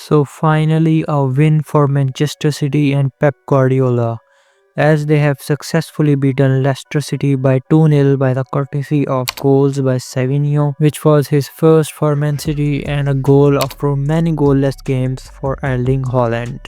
So finally a win for Manchester City and Pep Guardiola, as they have successfully beaten Leicester City by 2-0 by the courtesy of goals by Savinho, which was his first for Man City, and a goal after many goalless games for Erling Haaland.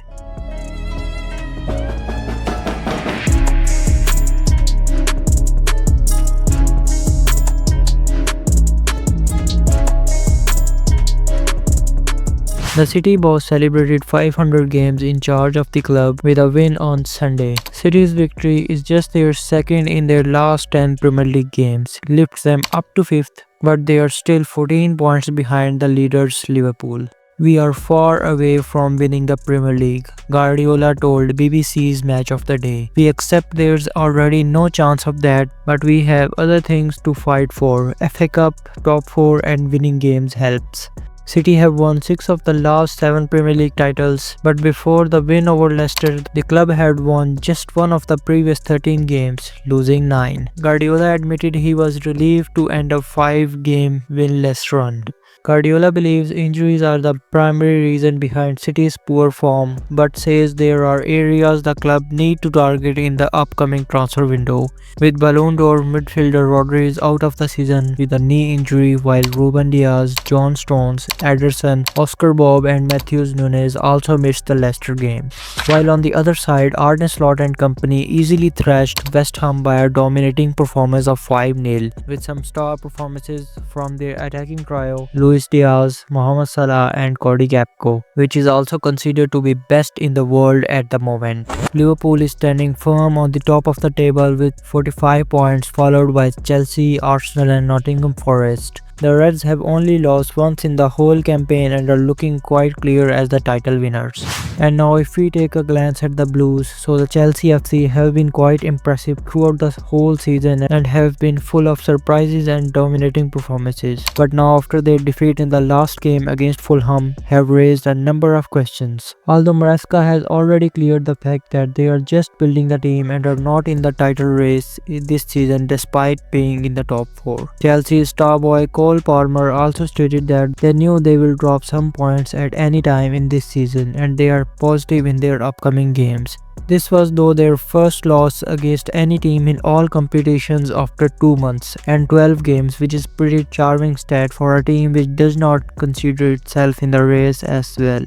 The City boss celebrated 500 games in charge of the club with a win on Sunday. City's victory is just their second in their last 10 Premier League games, lifts them up to 5th, but they are still 14 points behind the leaders Liverpool. "We are far away from winning the Premier League," Guardiola told BBC's Match of the Day. "We accept there's already no chance of that, but we have other things to fight for. FA Cup, top 4 and winning games helps." City have won 6 of the last 7 Premier League titles, but before the win over Leicester, the club had won just one of the previous 13 games, losing 9. Guardiola admitted he was relieved to end a 5-game winless run. Guardiola believes injuries are the primary reason behind City's poor form, but says there are areas the club need to target in the upcoming transfer window. With Ballon d'Or midfielder Rodri is out of the season with a knee injury, while Ruben Dias, John Stones, Ederson, Oscar Bob and Matheus Nunes also missed the Leicester game. While on the other side, Arne Slot and company easily thrashed West Ham by a dominating performance of 5-0, with some star performances from their attacking trio, Luis Diaz, Mohamed Salah and Cody Gakpo, which is also considered to be best in the world at the moment. Liverpool is standing firm on the top of the table with 45 points, followed by Chelsea, Arsenal and Nottingham Forest. The Reds have only lost once in the whole campaign and are looking quite clear as the title winners. And now if we take a glance at the Blues, so the Chelsea FC have been quite impressive throughout the whole season and have been full of surprises and dominating performances. But now after their defeat in the last game against Fulham, have raised a number of questions. Although Maresca has already cleared the fact that they are just building the team and are not in the title race this season despite being in the top 4. Chelsea's star boy Cole Palmer also stated that they knew they will drop some points at any time in this season and they are positive in their upcoming games. This was though their first loss against any team in all competitions after 2 months and 12 games, which is pretty charming stat for a team which does not consider itself in the race as well.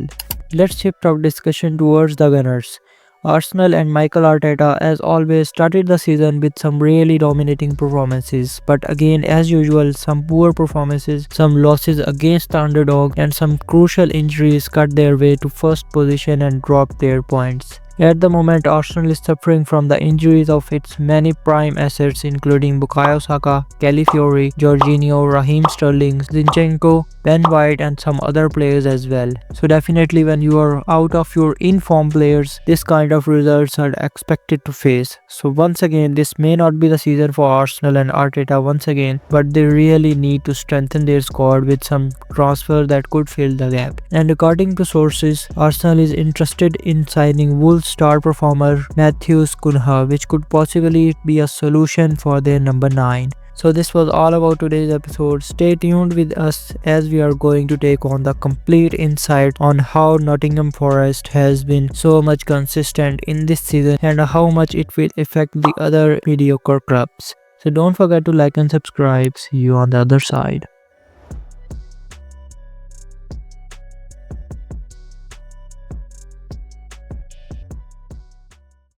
Let's shift our discussion towards the Gunners. Arsenal and Mikel Arteta as always started the season with some really dominating performances, but again as usual some poor performances, some losses against the underdog and some crucial injuries cut their way to first position and dropped their points. At the moment, Arsenal is suffering from the injuries of its many prime assets including Bukayo Saka, Calafiori, Jorginho, Raheem Sterling, Zinchenko, Ben White and some other players as well. So definitely when you are out of your in-form players, this kind of results are expected to face. So once again, this may not be the season for Arsenal and Arteta once again, but they really need to strengthen their squad with some transfer that could fill the gap. And according to sources, Arsenal is interested in signing Wolves star performer Matheus Cunha, which could possibly be a solution for their number 9. So this was all about today's episode. Stay tuned with us as we are going to take on the complete insight on how Nottingham Forest has been so much consistent in this season and how much it will affect the other mediocre clubs. So don't forget to like and subscribe. See you on the other side.